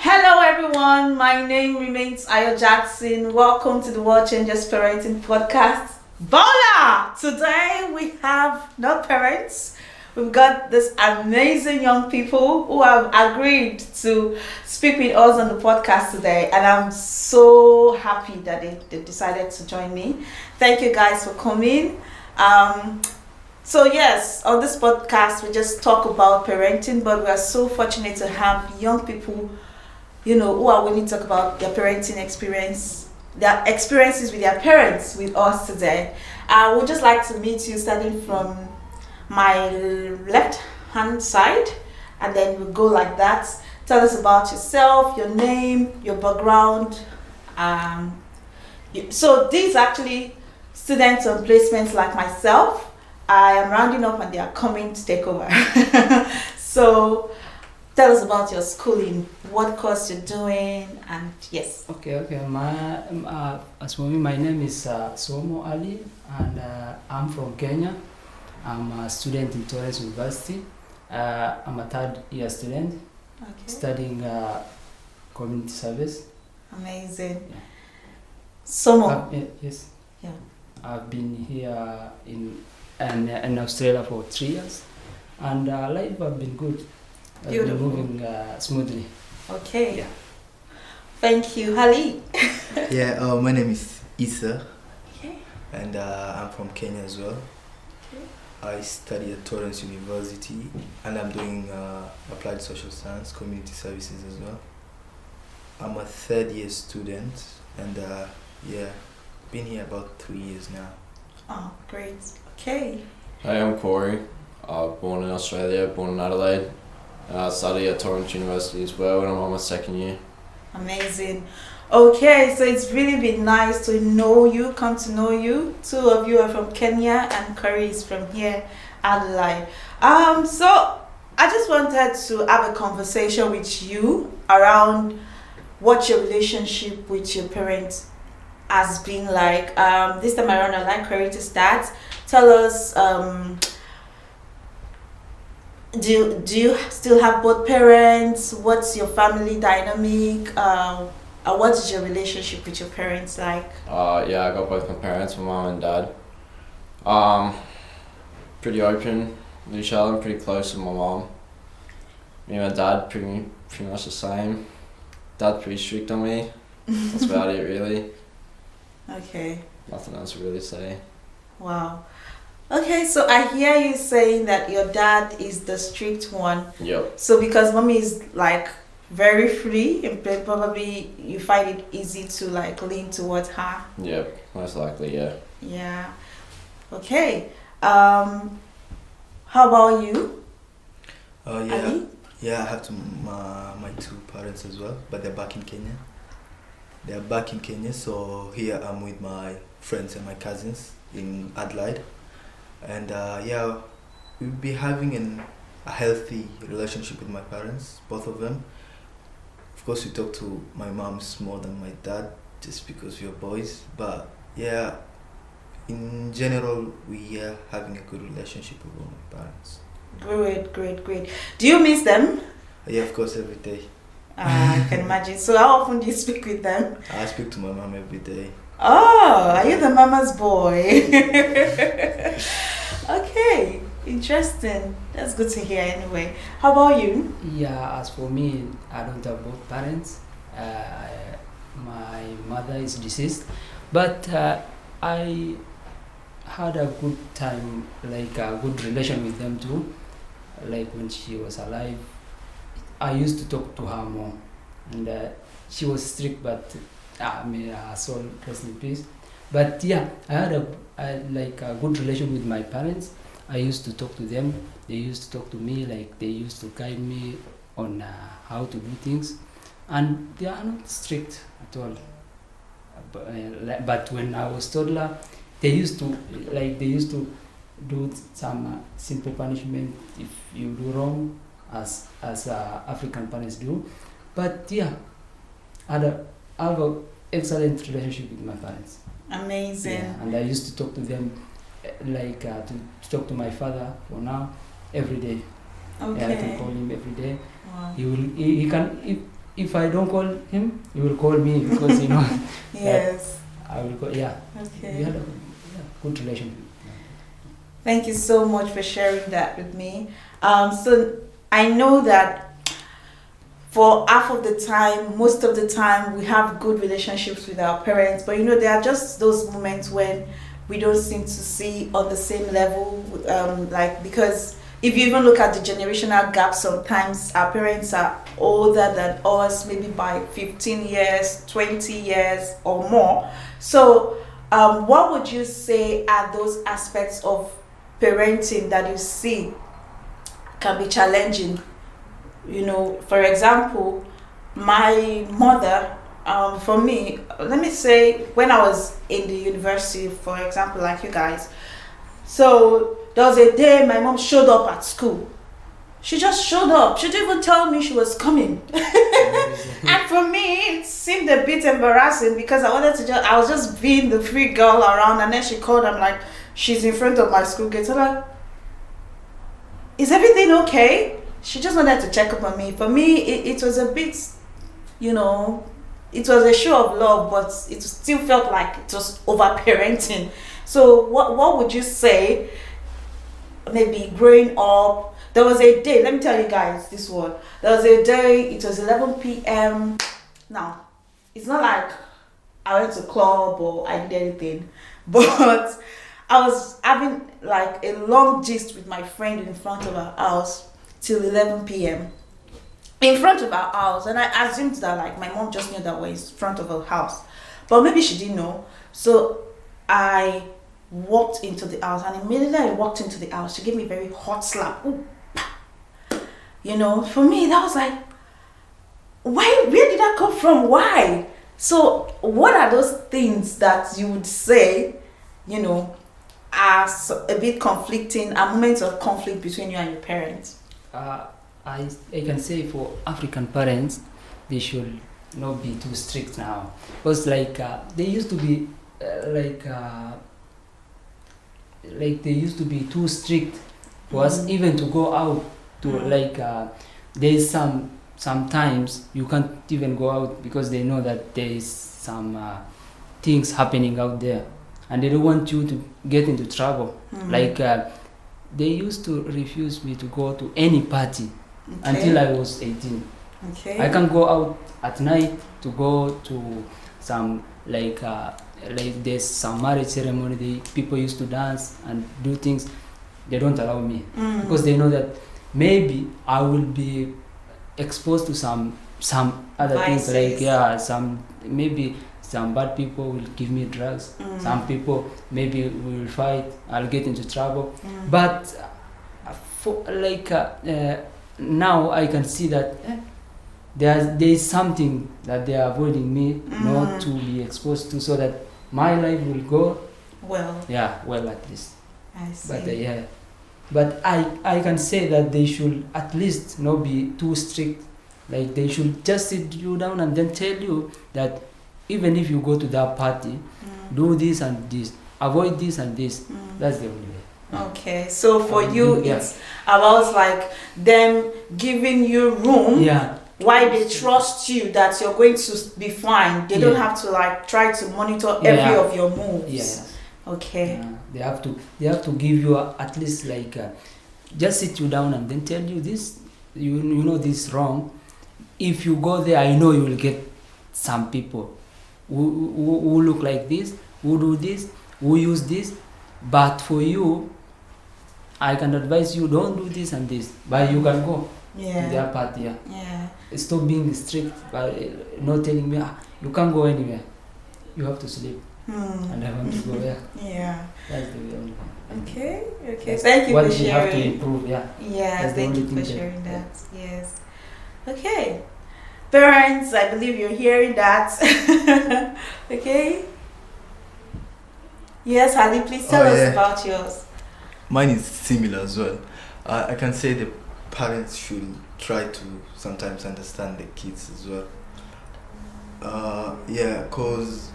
Hello everyone, my name remains Ayo Jackson. Welcome to the World Changers Parenting Podcast. Voila! Today we have not parents. We've got this amazing young people who have agreed to speak with us on the podcast today, and I'm so happy that they decided to join me. Thank you guys for coming. So yes, on this podcast we just talk about parenting, but we are so fortunate to have young people, who are willing to talk about their parenting experience, their experiences with their parents with us today. I would just like to meet you starting from my left hand side, and then we'll go like that. Tell us about yourself, your name, your background. So these actually students on placements like myself. I am rounding up and they are coming to take over. So tell us about your schooling, what course you're doing, and yes. Okay. As for me, my name is Somo Ali, and I'm from Kenya. I'm a student in Torres University. I'm a third year student, studying community service. Amazing. Yeah. Somo. Yes. Yeah. I've been here in Australia for 3 years, and life have been good. Beautiful. Been moving smoothly. Okay. Yeah. Thank you, Hali. My name is Issa, Okay. and I'm from Kenya as well. Okay. I study at Torrance University, and I'm doing applied social science, community services as well. I'm a third year student, and been here about 3 years now. Oh, great. Okay. Hey, I'm Corey. Born in Australia, born in Adelaide. I study at Torrance University as well, and I'm on my second year. Amazing. Okay, so it's really been nice to know you, come to know you. Two of you are from Kenya and Corey is from here, Adelaide. So I just wanted to have a conversation with you around what your relationship with your parents has been like. This time around, I'd like Corey to start. Tell us, do you still have both parents? What's your family dynamic? What is your relationship with your parents like? I got both my parents, my mum and dad. Pretty open with each other, I'm pretty close with my mum. Me and my dad, pretty much the same. Dad's pretty strict on me. That's about it, really. Okay. Nothing else to really say. Wow. Okay, so I hear you saying that your dad is the strict one. Yep. So because mommy is like very free, and probably you find it easy to like lean towards her. Yep, most likely, yeah. Yeah. Okay. How about you? Ali? I have my two parents as well, but they're back in Kenya. So here I'm with my friends and my cousins in Adelaide. And we'll be having a healthy relationship with my parents, both of them. Of course, we talk to my moms more than my dad, just because we're boys. But yeah, in general, we are having a good relationship with all my parents. Great. Do you miss them? Yeah, of course, every day. I can imagine. So how often do you speak with them? I speak to my mom every day. Oh, are you the mama's boy? Okay, interesting. That's good to hear anyway. How about you? Yeah, as for me, I don't have both parents. My mother is deceased, but I had a good time, like a good relation with them too. Like when she was alive, I used to talk to her more, and she was strict, but may her soul rest in peace. But yeah, I had a good relation with my parents. I used to talk to them. They used to talk to me. Like they used to guide me on how to do things, and they are not strict at all. But when I was toddler, they used to do some simple punishment if you do wrong, as African parents do. But yeah, I have an excellent relationship with my parents. Amazing. Yeah, and I used to talk to them, to talk to my father for now every day. Okay. Yeah, I can call him every day. Wow. He can if I don't call him, he will call me because Yes. I will call. Yeah. Okay. We had a good relationship. Thank you so much for sharing that with me. So I know that for half of the time, most of the time, we have good relationships with our parents, but there are just those moments when we don't seem to see on the same level. Because if you even look at the generational gap, sometimes our parents are older than us, maybe by 15 years, 20 years, or more. So, what would you say are those aspects of parenting that you see can be challenging? For example, my mother, for me, let me say, when I was in the university, for example, like you guys, so there was a day my mom showed up at school. She just showed up. She didn't even tell me she was coming. And for me, it seemed a bit embarrassing because I was just being the free girl around, and then she called. I'm like, she's in front of my school gate. I'm like, is everything okay? She just wanted to check up on me. For me, it was a bit, it was a show of love, but it still felt like it was over parenting. So what would you say, maybe growing up, there was a day, let me tell you guys this one. There was a day, it was 11 p.m. Now, it's not like I went to club or I did anything, but I was having like a long gist with my friend in front of our house till 11 p.m. in front of our house, and I assumed that like my mom just knew that we're in front of her house, but maybe she didn't know. So I walked into the house, and immediately I walked into the house, she gave me a very hot slap. Ooh. For me that was like, where did that come from? Why? So what are those things that you would say, are a bit conflicting, are moments of conflict between you and your parents? I can say for African parents, they should not be too strict now, because they used to be they used to be too strict for us even to go out to there's sometimes you can't even go out because they know that there is some things happening out there, and they don't want you to get into trouble. They used to refuse me to go to any party until I was 18. Okay. I can go out at night to go to some there's some marriage ceremony. People used to dance and do things. They don't allow me because they know that maybe I will be exposed to some other vices. Things maybe some bad people will give me drugs. Some people maybe will fight. I'll get into trouble. But for now I can see that there is something that they are avoiding me not to be exposed to, so that my life will go well. Yeah, well at least. I see. But I can say that they should at least not be too strict. Like they should just sit you down and then tell you that even if you go to that party, do this and this, avoid this and this. That's the only way. Okay, so for you, it's about like them giving you room. Yeah. Why they trust you that you're going to be fine. They don't have to like try to monitor every of your moves. Yeah. Okay. They have to give you at least just sit you down and then tell you this. You know this is wrong. If you go there, I know you will get some people who look like this, who do this, who use this. But for you, I can advise you, don't do this and this, but you can go to their party. Yeah. Stop being strict by not telling me you can't go anywhere. You have to sleep. And I want to go there. Yeah. That's the only one. Okay. Thank you what for sharing. You have to improve. Yeah. Thank you for sharing that. Yes. Okay. Parents, I believe you're hearing that. Okay. Yes, Ali, please tell us about yours. Mine is similar as well. I can say the parents should try to sometimes understand the kids as well. Because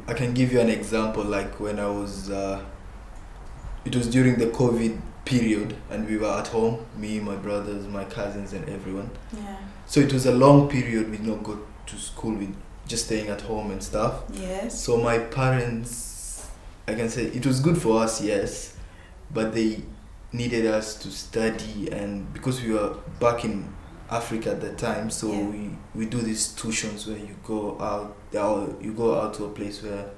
I can give you an example. Like when I was, it was during the COVID period, and we were at home, me, my brothers, my cousins, and everyone. Yeah. So it was a long period. We did not go to school. We just staying at home and stuff. Yes. So my parents, I can say it was good for us, yes, but they needed us to study, and because we were back in Africa at that time, so Yeah. we do these tuitions where you go out to a place where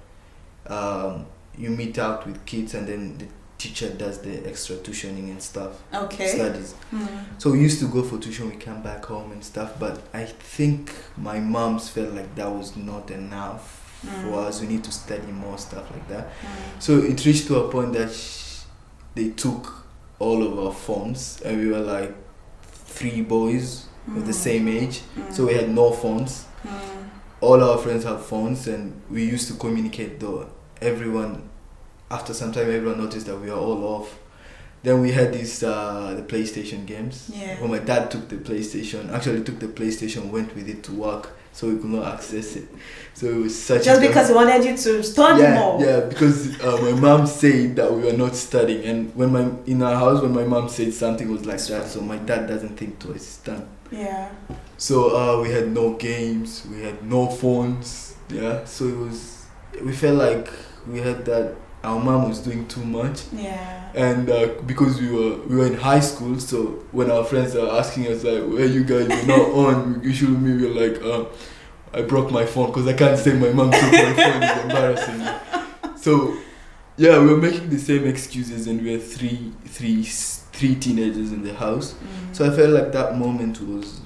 you meet out with kids, and then the teacher does the extra tuitioning and stuff. Okay. Studies. Mm. So we used to go for tuition, we come back home and stuff, but I think my mom's felt like that was not enough for us. We need to study more, stuff like that. So it reached to a point that they took all of our phones, and we were like 3 boys of the same age, so we had no phones. All our friends have phones, and we used to communicate though. After some time, everyone noticed that we are all off. Then we had these the PlayStation games. Yeah. Well, my dad took the PlayStation, went with it to work, so we could not access it. So it was such Just because he wanted you to study more. Yeah, because my mom said that we were not studying, and in our house, when my mom said something was like that, so my dad doesn't think twice it's done. Yeah. So we had no games, we had no phones. Yeah, so we felt like we had that. Our mom was doing too much. Yeah. And because we were in high school, so when our friends are asking us like, where you guys, you're not on, usually we were like, I broke my phone, because I can't say my mom took my phone, it's embarrassing. So yeah, we were making the same excuses, and we were three teenagers in the house. So I felt like that moment was,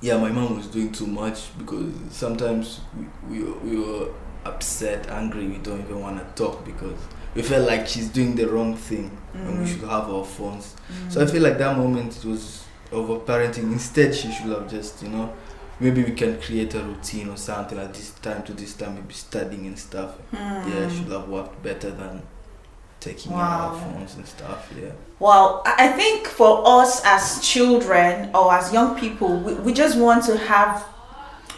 my mom was doing too much, because sometimes we were upset, angry, we don't even want to talk, because we felt like she's doing the wrong thing and we should have our phones. So I feel like that moment was over parenting. Instead, she should have just, maybe we can create a routine or something like this time to this time, maybe studying and stuff. Yeah, should have worked better than taking our phones and stuff. Yeah. Well, I think for us as children or as young people, we just want to have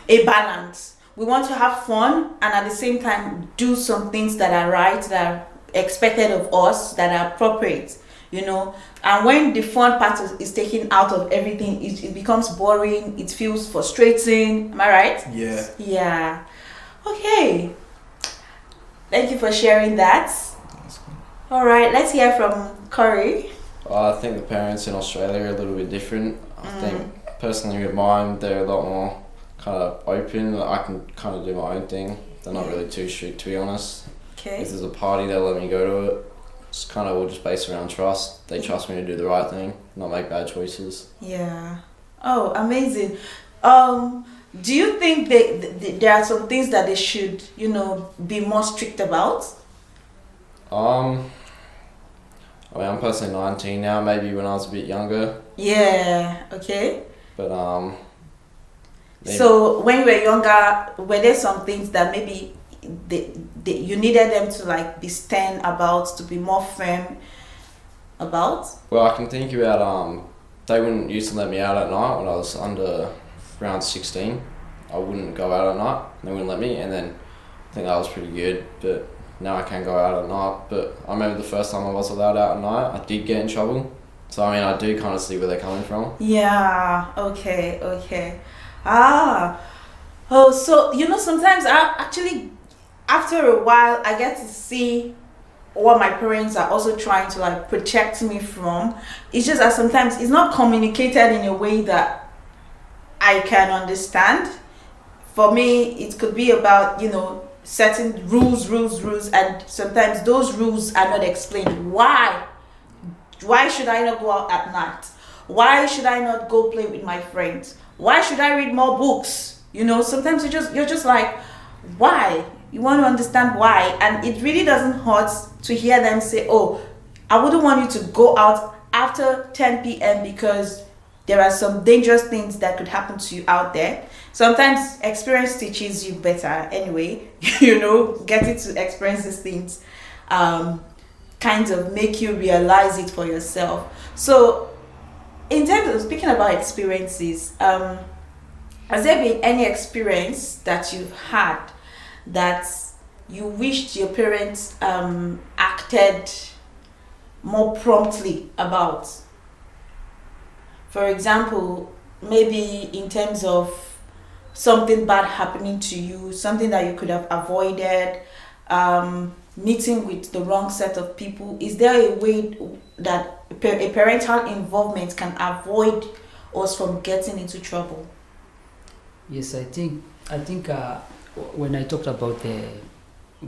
a balance. We want to have fun, and at the same time do some things that are right, that are expected of us, that are appropriate, And when the fun part is taken out of everything, it becomes boring, it feels frustrating. Am I right? Yeah. Yeah. Okay. Thank you for sharing that. That's cool. All right, let's hear from Corey. I think the parents in Australia are a little bit different. I think personally with mine, they're a lot more kind of open. I can kind of do my own thing. They're not really too strict, to be honest. Okay. If there's a party, they'll let me go to it. It's kind of all just based around trust. They trust me to do the right thing, not make bad choices. Yeah. Oh, amazing. Do you think there are some things that they should, be more strict about? I'm personally 19 now. Maybe when I was a bit younger. Yeah. Okay. But maybe. So when you were younger, were there some things that maybe you needed them to be stern about, to be more firm about? Well, I can think about they wouldn't used to let me out at night when I was under around 16. I wouldn't go out at night. They wouldn't let me, and then I think that was pretty good. But now I can go out at night. But I remember the first time I was allowed out at night, I did get in trouble. So I mean, I do kind of see where they're coming from. Yeah. Okay. So sometimes I actually, after a while, I get to see what my parents are also trying to protect me from. It's just that sometimes it's not communicated in a way that I can understand. For me, it could be about certain rules, and sometimes those rules are not explained. Why should I not go out at night? Why should I not go play with my friends? Why should I read more books? Sometimes you're just like, why? You want to understand why, and it really doesn't hurt to hear them say, oh, I wouldn't want you to go out after 10 p.m. because there are some dangerous things that could happen to you out there. Sometimes experience teaches you better anyway. Getting to experience these things kind of make you realize it for yourself. So in terms of speaking about experiences, has there been any experience that you've had that you wished your parents acted more promptly about? For example, maybe in terms of something bad happening to you, something that you could have avoided, meeting with the wrong set of people. Is there a way that a parental involvement can avoid us from getting into trouble? Yes, I think when I talked about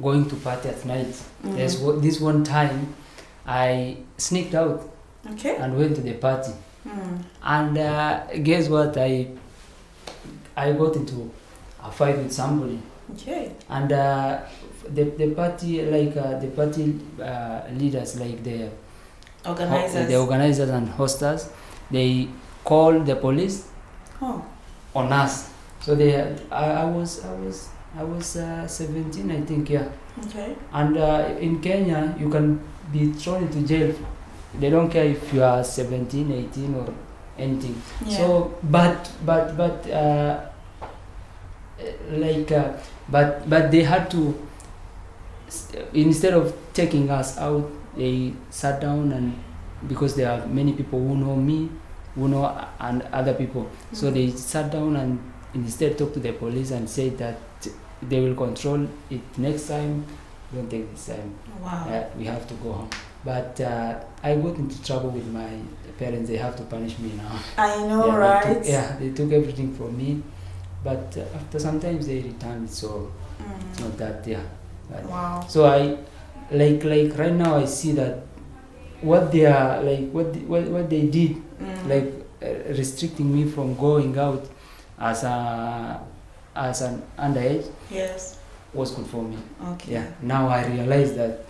going to party at night, there's this one time I sneaked out Okay. and went to the party, and guess what? I got into a fight with somebody, Okay. and the party leaders, like the organizers and hosters, they called the police Oh. on us. So I was 17, I think, yeah. Okay. And in Kenya, you can be thrown into jail. They don't care if you are 17, 18, or anything. Yeah. So, but they had to, instead of taking us out, they sat down, and because there are many people who know me, and other people, so they sat down and instead talked to the police and said that they will control it next time. Don't take this time. Wow. We have to go home. But I got into trouble with my parents. They have to punish me now. I know, Yeah, right? they took everything from me. But after sometimes they returned, so it's not that, yeah. But Wow. so I, like right now, I see that what they are, like what they did, like restricting me from going out as an underage, Yes. was good for me. Okay. Yeah. Now I realize that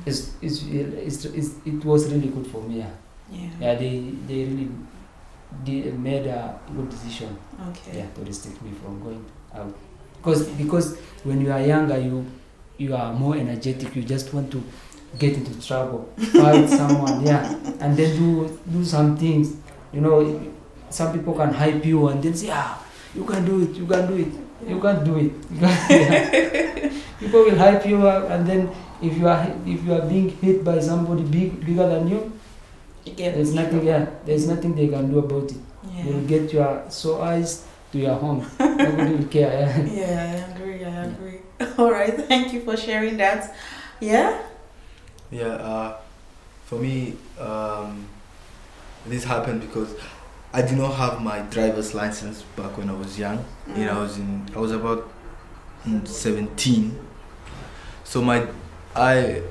it was really good for me. Yeah. Yeah. Yeah. They really made a good decision. Okay. Yeah, to restrict me from going out. Because when you are younger, you are more energetic. You just want to get into trouble, fight someone, yeah, and then do some things. Some people can hype you and then say, you can do it, you can do it, you can't do it. Yeah. People will hype you up, and then if you are being hit by somebody bigger than you, there's nothing. Yeah, there's nothing they can do about it. Yeah. You'll get your sore eyes to your home. Nobody will care. Yeah, I agree. All right, thank you for sharing that. Yeah. Yeah, for me, this happened because I did not have my driver's license back when I was young. I was about 17. So I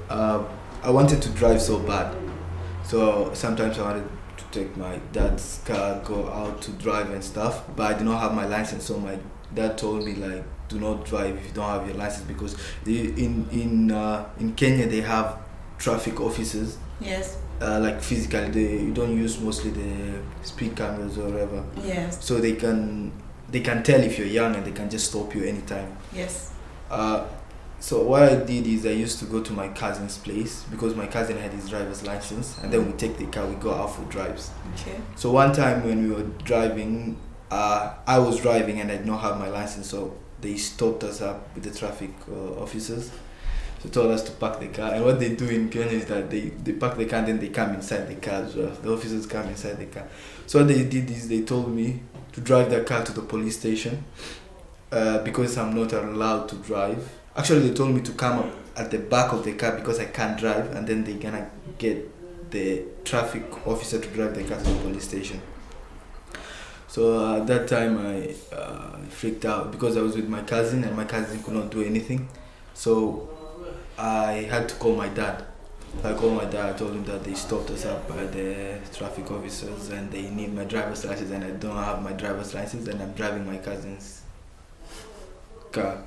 wanted to drive so bad. So sometimes I wanted to take my dad's car, go out to drive and stuff, but I did not have my license. So my dad told me, like, do not drive if you don't have your license, because in Kenya they have traffic officers. Yes. Like physically, you don't use mostly the speed cameras or whatever. Yes. So they can tell if you're young, and they can just stop you anytime. Yes. So what I did is I used to go to my cousin's place, because my cousin had his driver's license, and then we take the car, we go out for drives. Okay. So one time when we were driving, I was driving and I did not have my license, so they stopped us up with the traffic officers. So told us to park the car, and what they do in Kenya is that they park the car and then they come inside the car as well. The officers come inside the car. So what they did is they told me to drive the car to the police station, because I'm not allowed to drive. Actually, they told me to come up at the back of the car because I can't drive, and then they're gonna get the traffic officer to drive the car to the police station. So at that time I freaked out because I was with my cousin, and my cousin could not do anything. So I had to call my dad. I called my dad. I told him that they stopped us up by the traffic officers and they need my driver's license, and I don't have my driver's license, and I'm driving my cousin's car.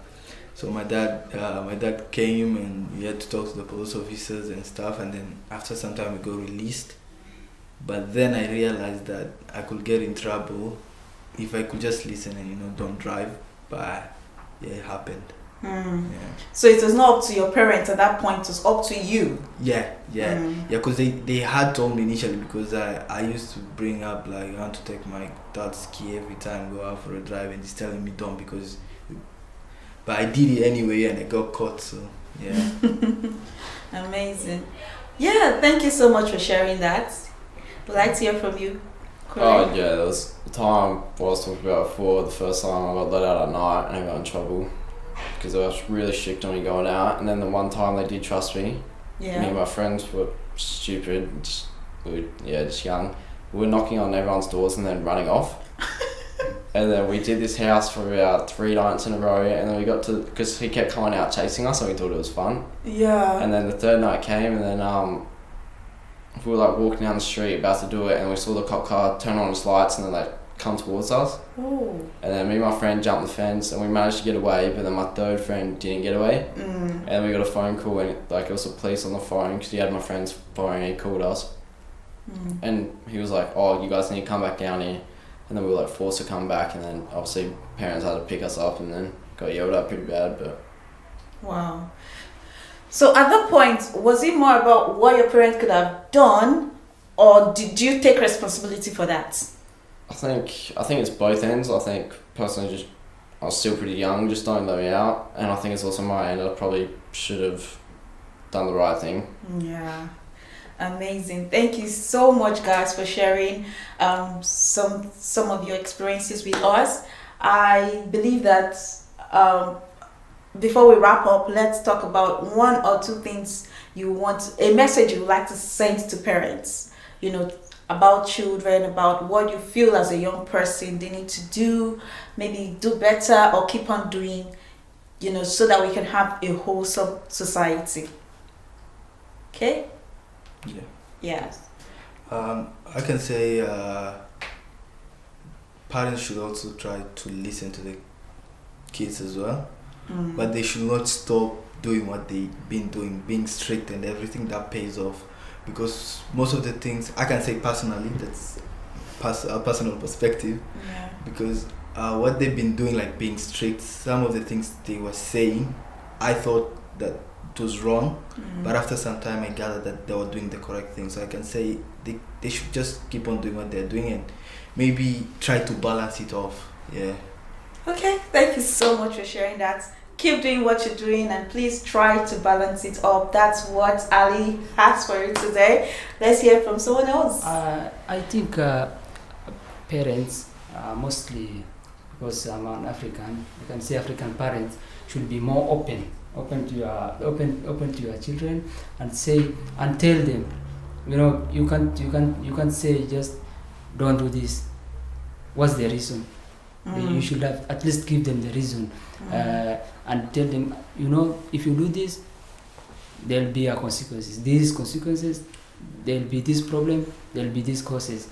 So my dad came, and we had to talk to the police officers and stuff, and then after some time we got released. But then I realized that I could get in trouble if I could just listen and don't drive. But yeah, it happened. Yeah. So it was not up to your parents at that point, it was up to you. Yeah, because they had told me initially, because I used to bring up, like, I want to take my dad's key every time, go out for a drive, and he's telling me don't, but I did it anyway and I got caught, so yeah. Amazing. Yeah, thank you so much for sharing that. We'd like to hear from you. Oh Correct? yeah, there was the time what I was talking about before. The first time I got let out at night and I got in trouble because they were really strict on me going out. And then the one time they did trust me, me and Yeah. my friends were stupid, just young. We were knocking on everyone's doors and then running off. And then we did this house for about 3 nights in a row, and then we got to, because he kept coming out chasing us, and we thought it was fun. Yeah. And then the third night came, and then we were like walking down the street about to do it, and we saw the cop car turn on its lights and then like come towards us. Oh. And then me and my friend jumped the fence, and we managed to get away, but then my third friend didn't get away. Mm. And we got a phone call, and like it was the police on the phone, because he had my friend's phone, and he called us. Mm. And he was like, oh, you guys need to come back down here. And then we were like forced to come back, and then obviously parents had to pick us up, and then got yelled at pretty bad. But Wow. So at that point, was it more about what your parents could have done, or did you take responsibility for that? I think it's both ends. I think personally, just I was still pretty young, just don't let me out, and I think it's also my end. I probably should have done the right thing. Yeah. Amazing. Thank you so much, guys, for sharing some of your experiences with us. I believe that before we wrap up, let's talk about 1 or 2 things a message you would like to send to parents, about children, about what you feel as a young person they need to do, maybe do better or keep on doing, so that we can have a wholesome society. Okay? Yeah. Yes. I can say parents should also try to listen to the kids as well, but they should not stop doing what they've been doing, being strict and everything. That pays off, because most of the things, I can say personally, that's a personal perspective, Yeah. because what they've been doing, like being strict, some of the things they were saying, I thought that it was wrong, but after some time I gathered that they were doing the correct thing. So I can say they should just keep on doing what they're doing and maybe try to balance it off. Yeah. Okay, thank you so much for sharing that. Keep doing what you're doing and please try to balance it up. That's what Ali has for you today. Let's hear from someone else. I think parents, mostly because I'm an African, I can say African parents should be more open to your children, and tell them, you can't say just don't do this. What's the reason? You should have at least give them the reason, and tell them, if you do this, there'll be consequences. These consequences, there'll be this problem, there'll be these causes.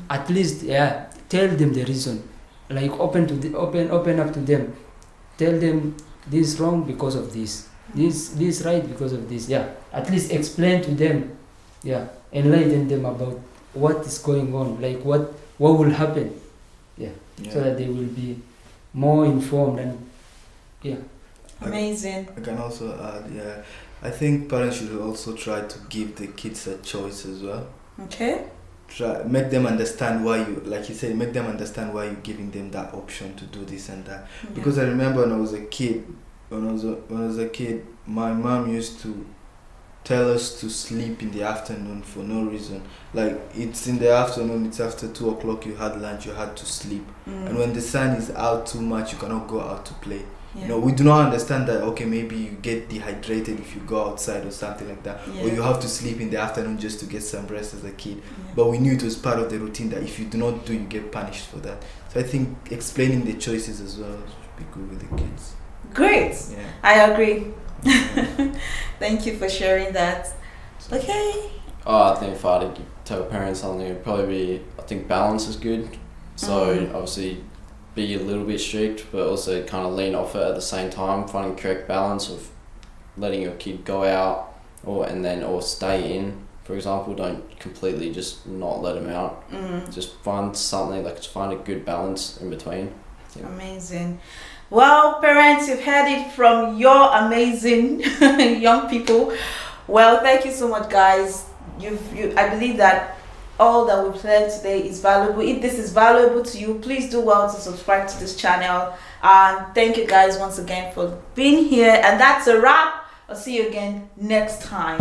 At least, tell them the reason. Like open up to them. Tell them this is wrong because of this. This right because of this. Yeah. At least explain to them. Yeah. Enlighten them about what is going on. Like what will happen. Yeah. So that they will be more informed and yeah. Amazing. I can also add, I think parents should also try to give the kids a choice as well. Okay. Make them understand why like you said, make them understand why you're giving them that option to do this and that. Yeah. Because I remember when I was a kid, my mom used to tell us to sleep in the afternoon for no reason. Like, it's in the afternoon, it's after 2 o'clock, you had lunch, you had to sleep. And when the sun is out too much, you cannot go out to play. Yeah. We do not understand that, okay, maybe you get dehydrated if you go outside or something like that. Yeah. Or you have to sleep in the afternoon just to get some rest as a kid. Yeah. But we knew it was part of the routine that if you do not do, you get punished for that. So I think explaining the choices as well should be good with the kids. Great. Yeah. I agree. Thank you for sharing that. Okay. I think if I had to tell parents something, it'd probably be, I think balance is good. So obviously be a little bit strict, but also kind of lean off it at the same time, finding the correct balance of letting your kid go out or stay in. For example, don't completely just not let them out. Just find something, find a good balance in between. Yeah. Amazing. Well, parents, you've heard it from your amazing young people. Well, thank you so much, guys. I believe that all that we've learned today is valuable. If this is valuable to you, please do well to subscribe to this channel. And thank you guys once again for being here. And that's a wrap. I'll see you again next time.